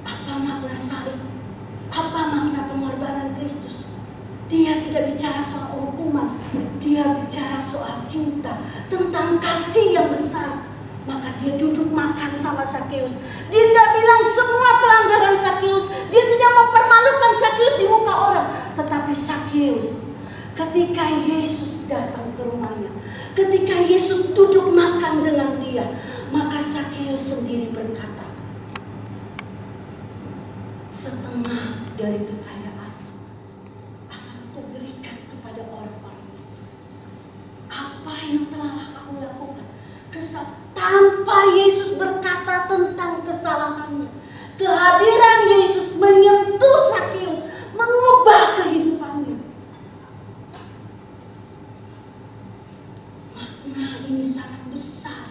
apa makna salib? Apa makna pengorbanan Kristus? Dia tidak bicara soal hukuman, dia bicara soal cinta, tentang kasih yang besar. Maka dia duduk makan sama Sakeus. Dia tidak bilang semua pelanggaran Sakeus. Dia tidak mempermalukan sujud di muka orang. Tetapi Zakheus, ketika Yesus datang ke rumahnya, ketika Yesus duduk makan dengan dia, maka Zakheus sendiri berkata, setengah dari kekayaan akan kuberikan kepada orang-orang miskin. Apa yang telah aku lakukan? Tanpa Yesus berkata tentang kesalahannya, kehadiran Yesus menyentuh Zakheus, mengubah kehidupannya. Makna ini sangat besar,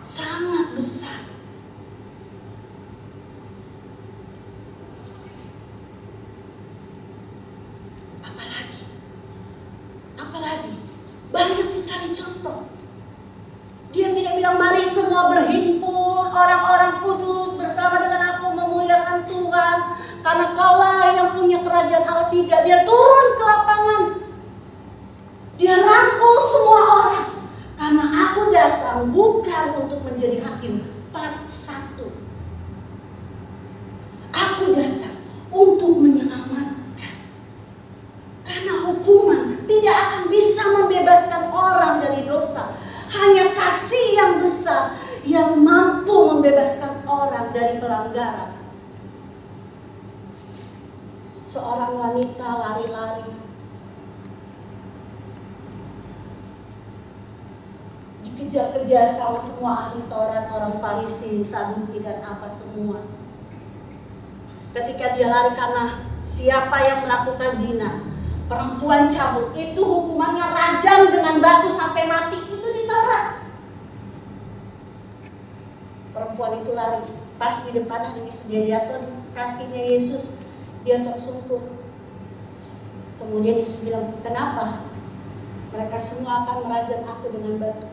sangat besar. Apalagi banyak sekali contoh. Dia tidak bilang mari semua berhimpun orang-orang kudus bersama dengan aku memuliakan Tuhan karena kaulah yang punya kerajaan Allah. Tidak, dia turun ke lapangan. Dia rangkul semua orang karena aku datang bukan untuk menjadi hakim. Part 1. Aku datang untuk menyelamatkan. Karena hukuman tidak akan bisa membebaskan orang dari dosa. Hanya kasih yang besar yang mampu membebaskan orang dari pelanggaran. Seorang wanita lari-lari, dikejar-kejar sama semua ahli Taurat, orang Farisi, Saduki dan apa semua. Ketika dia lari karena siapa yang melakukan zina, perempuan cabul, itu hukumannya rajam dengan batu sampai mati. Itu di Taurat. Perempuan itu lari, pas di depan ada Yesus, dia jatuh di kakinya Yesus, dia tersungkur. Kemudian Yesus bilang, kenapa? Mereka semua akan merajam aku dengan batu.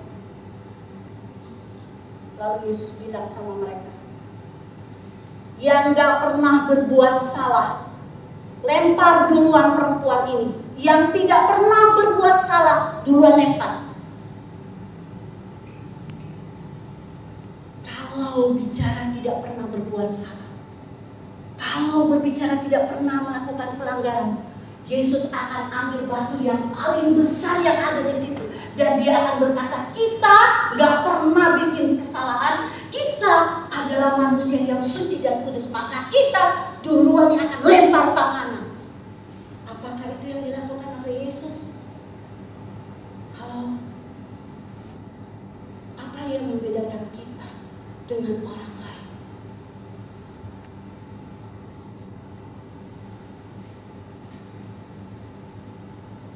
Lalu Yesus bilang sama mereka, yang gak pernah berbuat salah, lempar duluan perempuan ini. Yang tidak pernah berbuat salah, duluan lempar. Kalau bicara tidak pernah berbuat salah, kalau berbicara tidak pernah melakukan pelanggaran, Yesus akan ambil batu yang paling besar yang ada di situ, dan dia akan berkata, kita gak pernah bikin kesalahan, kita adalah manusia yang suci dan kudus, maka kita duluan yang akan lempar panganan. Apakah itu yang dilakukan oleh Yesus? Halo? Apa yang membedakan kita dengan orang lain?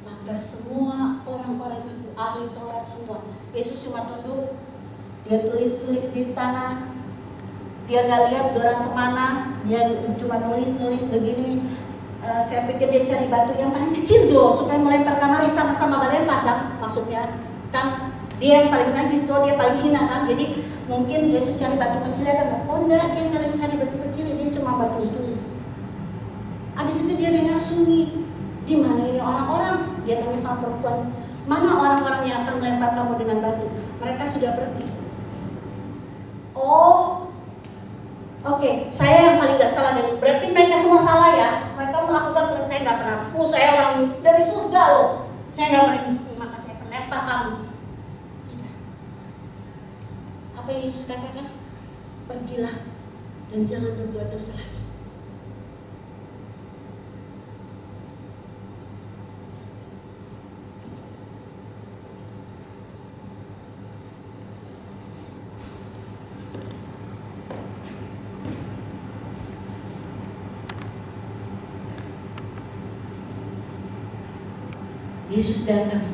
Maka semua orang-orang itu, ahli Taurat semua, Yesus cuma tunduk, dia tulis-tulis di tanah, dia gak lihat orang kemana, dia cuma nulis-nulis begini. Saya pikir dia cari batu yang paling kecil dong, supaya melempar kamari sama-sama melempar kan, maksudnya kan dia yang paling najis tuh, dia paling hina kan. Jadi mungkin Yesus cari batu kecil ada nggak? Oh enggak, dia nggak cari batu kecil, dia cuma batu tulis. Habis itu dia dengar sunyi, di mana ini orang-orang? Dia tanya sama perempuan, mana orang-orang yang akan melempar kamu dengan batu? Mereka sudah pergi. Oh, oke, saya yang paling gak salah, dan berarti mereka semua salah ya. Mereka melakukan, saya gak pernah, saya orang dari surga loh, saya gak pernah, maka saya akan lempar kamu. Tidak. Apa yang Yesus katakan? Pergilah dan jangan berbuat dosa lagi. Yesus datang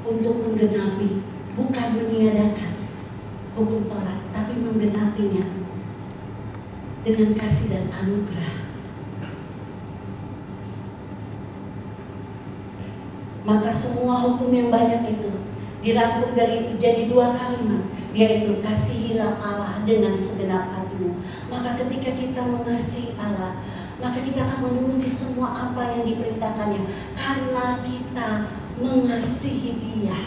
untuk menggenapi, bukan meniadakan hukum Taurat, tapi menggenapinya dengan kasih dan anugerah. Maka semua hukum yang banyak itu dirangkum dari jadi 2 kalimat, yaitu kasihilah Allah dengan segenap hatimu. Maka ketika kita mengasihi Allah, maka kita akan menuruti semua apa yang diperintahkannya, karena kita mengasihi Dia.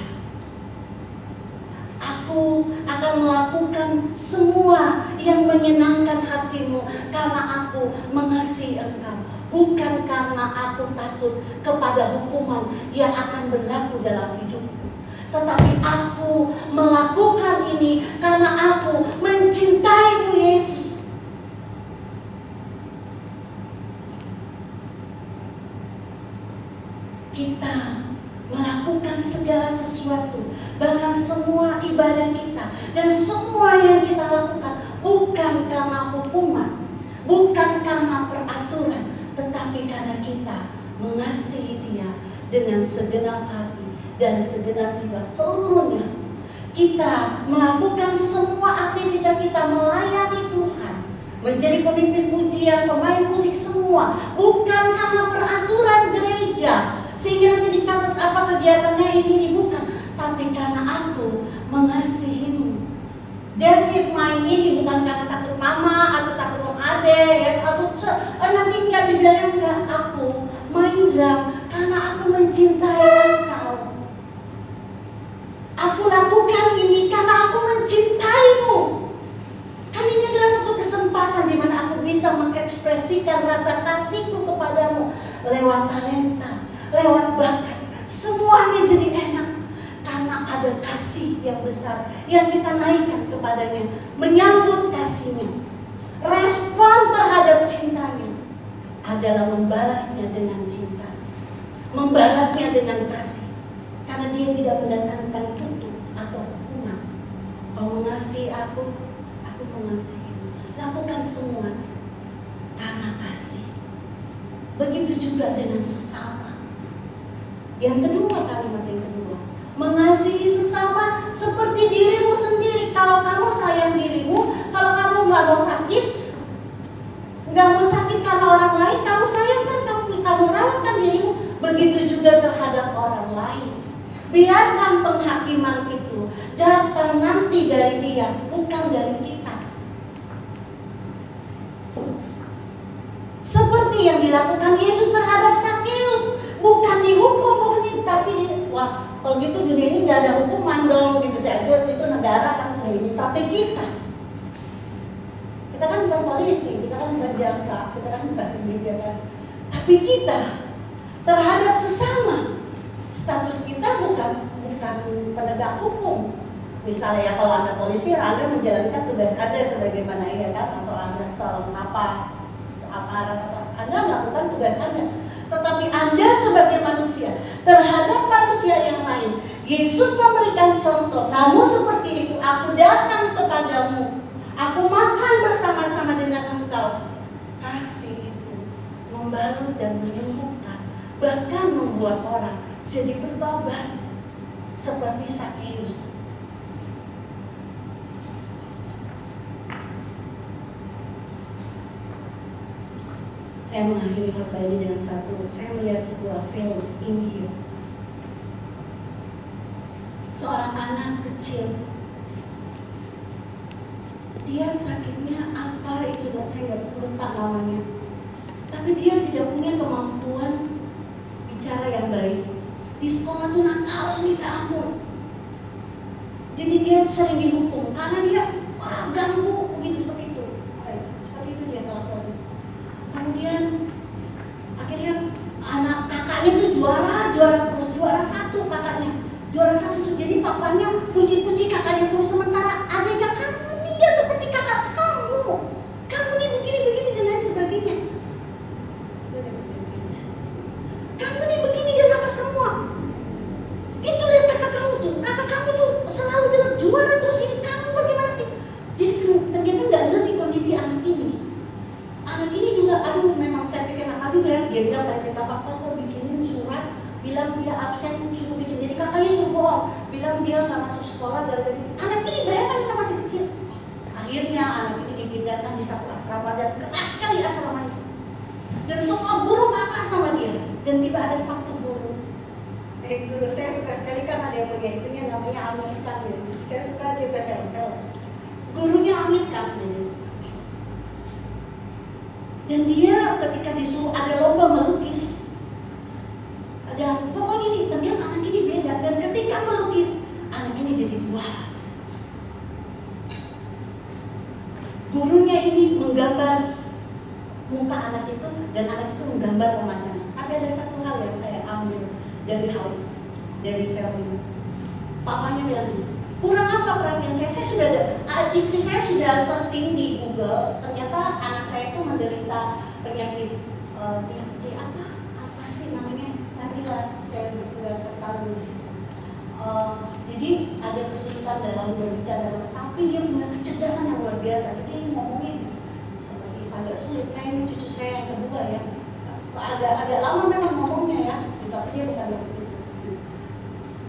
Aku akan melakukan semua yang menyenangkan hatimu karena aku mengasihi engkau. bukan karena aku takut kepada hukuman yang akan berlaku dalam hidupku, tetapi aku melakukan ini karena aku mencintaimu Yesus. Kita melakukan segala sesuatu, bahkan semua ibadah kita dan semua yang kita lakukan bukan karena hukuman, bukan karena peraturan, tetapi karena kita mengasihi Dia dengan segenap hati dan segenap jiwa seluruhnya. Kita melakukan semua aktivitas kita melayani Tuhan, menjadi pemimpin pujian, pemain musik semua, bukan karena peraturan gereja sehingga nanti dicatat apa kegiatannya ini, bukan, tapi karena aku mengasihimu. David main ini bukan karena takut mama atau takut om ade ya, atau nanti nggak dibilang enggak. Aku main drum karena aku mencintai engkau. Aku lakukan ini karena aku mencintaimu. Kan ini adalah satu kesempatan di mana aku bisa mengekspresikan rasa kasihku kepadamu lewat talenta, lewat bakat. Semuanya jadi enak karena ada kasih yang besar yang kita naikkan kepadanya, menyambut kasihnya. Respon terhadap cintanya adalah membalasnya dengan cinta, membalasnya dengan kasih, karena Dia tidak mendatangkan kutuk atau hukuman. Kau mengasihi aku mengasihimu. Lakukan semua karena kasih. Begitu juga dengan sesama. Yang kedua, kalimat yang kedua, mengasihi sesama seperti dirimu sendiri. Kalau kamu sayang dirimu, kalau kamu nggak mau sakit karena orang lain, kamu sayangkan, kamu rawatkan dirimu. Begitu juga terhadap orang lain. Biarkan penghakiman itu datang nanti dari Dia, bukan dari kita. Seperti yang dilakukan Yesus terhadap Sakeus, bukan dihukum, tapi wah, kalau gitu dunia ini nggak ada hukuman dong, gitu saja. Itu negara kan ini, tapi kita kan bukan polisi, kita kan bukan jaksa, kita kan bukan pendidikan, tapi kita terhadap sesama, status kita bukan penegak hukum. Misalnya ya, kalau Anda polisi, Anda menjalankan tugas Anda sebagaimana ya kan, atau Anda soal aparat, atau Anda melakukan tugas Anda. Tetapi Anda sebagai manusia terhadap manusia yang lain, Yesus memberikan contoh, kamu seperti itu, aku datang kepadamu, aku makan bersama-sama dengan engkau. Kasih itu membalut dan menyembuhkan, bahkan membuat orang jadi bertobat seperti Sakeus. Saya mengakhiri khotbah ini dengan saya melihat sebuah film India. Seorang anak kecil, dia sakitnya apa itu, saya nggak lupa namanya. Tapi dia tidak punya kemampuan bicara yang baik. Di sekolah tuh nakal minta ampun. Jadi dia sering dihukum karena dia ganggu begitu, seperti itu. Seperti itu dia kelakuan. Kemudian akhirnya anak kakaknya tuh juara terus, juara satu kakaknya, juara satu tuh. Jadi papanya puji-puji kakaknya terus, sementara adiknya, kamu tidak seperti kakak kamu nih begini dan lain sebagainya. Kamu nih begini dan apa semua. Itu lihat kakak kamu tuh selalu bilang juara terus, ini kamu bagaimana sih? Jadi ternyata nggak ngerti kondisi anak ini. Anak ini juga, memang saya pikir anak juga ya, dia bilang pada kita, papa kok bikinin surat, bilang dia absen, suruh bikin. Jadi kakaknya suruh bohong, bilang dia nggak masuk sekolah gara-gara. Anak ini bayangkan, dia masih kecil. Akhirnya anak ini dipindahkan di satu asrama, dan keras sekali asrama itu. Dan semua guru marah sama dia. Dan tiba ada satu guru, saya suka sekali kan ada yang punya itunya namanya Amir Khan ya. Saya suka dia film. Gurunya Amir Khan ya. Dan dia ketika disuruh ada lomba melukis, pokoknya ini ternyata anak ini beda. Dan ketika melukis, anak ini jadi juara. Gurunya ini menggambar muka anak itu, dan anak itu menggambar pemandangan. Tapi ada satu hal yang saya ambil dari hal itu, dari film. Papanya bilang, kurang apa perhatian saya? Saya sudah ada, istri saya sudah searching di Google, ternyata anak saya itu menderita penyakit di apa sih namanya? Nanti lah saya nggak tertahu di situ. Jadi ada kesulitan dalam berbicara, tapi dia punya kecerdasan yang luar biasa. Jadi ngomongin seperti agak sulit. Saya ini cucu saya yang kedua ya, agak lama memang ngomongnya ya, tapi dia bukan begitu.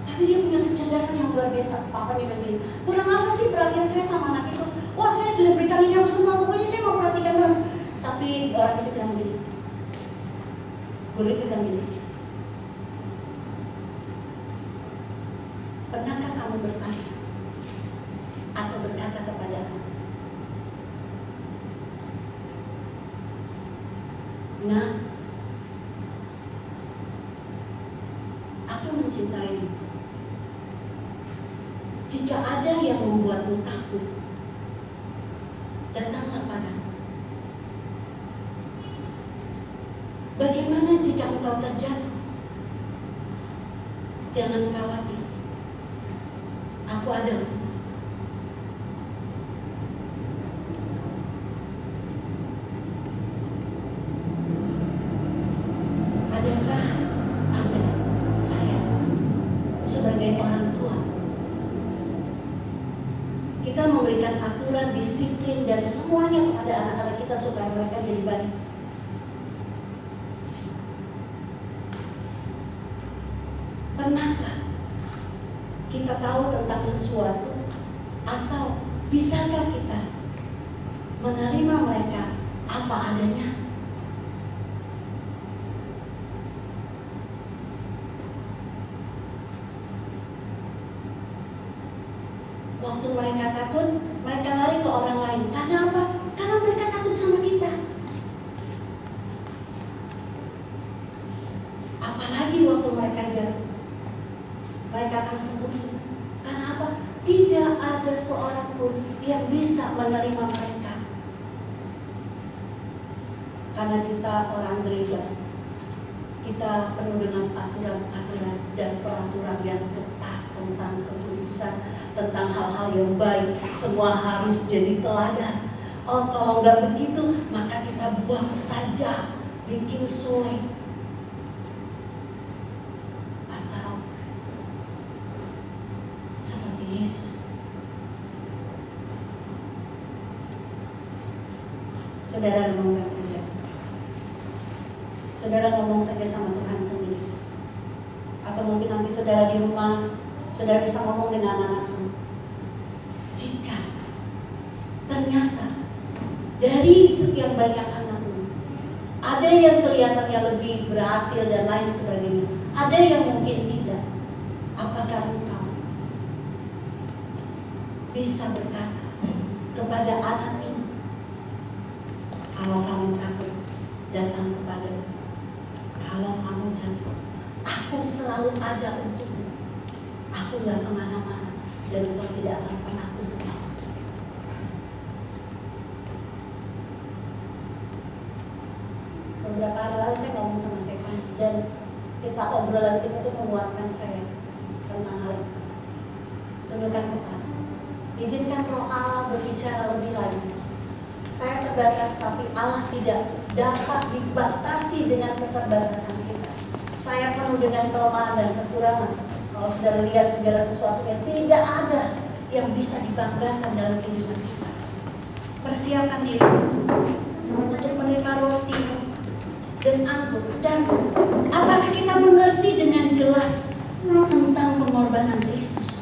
Tapi dia punya kecerdasan yang luar biasa. Papanya begini, kurang apa sih perhatian saya sama anak itu? Wah, saya sudah berikan ini semua, pokoknya saya mau perhatikan dong. Tapi orang itu bilang begini, guru itu bilang begini, pernahkah kamu bertanya atau berkata kepada anak, nah, aku mencintaimu. Jika ada yang membuatmu takut, datanglah padaku. Bagaimana jika engkau terjatuh? Jangan khawatir, aku ada untukmu. Adakah Anda, saya, sebagai orang tua, kita memberikan aturan, disiplin, dan semuanya kepada anak-anak kita supaya mereka jadi baik? Pernahkah kita tahu tentang sesuatu, atau bisakah kita menerima mereka apa adanya? Waktu mereka takut, mereka lari ke orang lain. Karena apa? Karena mereka takut sama kita. Apalagi waktu mereka jatuh, mereka akan sembunyi. Karena apa? Tidak ada seorang pun yang bisa menerima mereka. Karena kita orang gereja, kita penuh dengan aturan-aturan dan peraturan yang ketat tentang kekudusan, tentang hal-hal yang baik. Semua harus jadi teladan. Oh, kalau nggak begitu, maka kita buang saja, bikin suai. Atau seperti Yesus, saudara renungkan saja. Saudara ngomong saja sama Tuhan sendiri. Atau mungkin nanti saudara di rumah, saudara bisa ngomong dengan anak-anakmu. Jika ternyata dari sekian banyak anakmu, ada yang kelihatannya lebih berhasil dan lain sebagainya, ada yang mungkin tidak, apakah engkau bisa berkata kepada anak ini, kalau kamu takut, datang kepadaku. Kalau kamu jatuh, aku selalu ada untukmu. Aku gak kemana-mana, dan engkau tidak akan pernah lupa. Beberapa hari lalu saya ngomong sama Stefan, dan obrolan kita tuh menguatkan saya tentang hal itu. Tundukkan kepala, izinkan Roh Allah berbicara lebih lagi. Saya terbatas, tapi Allah tidak dapat dibatasi dengan keterbatasan kita. Saya penuh dengan kelemahan dan kekurangan. Kalau sudah lihat segala sesuatu yang tidak ada yang bisa dibanggakan dalam kehidupan kita. Persiapkan diri untuk menerima roti dan anggur. Dan apakah kita mengerti dengan jelas tentang pengorbanan Kristus?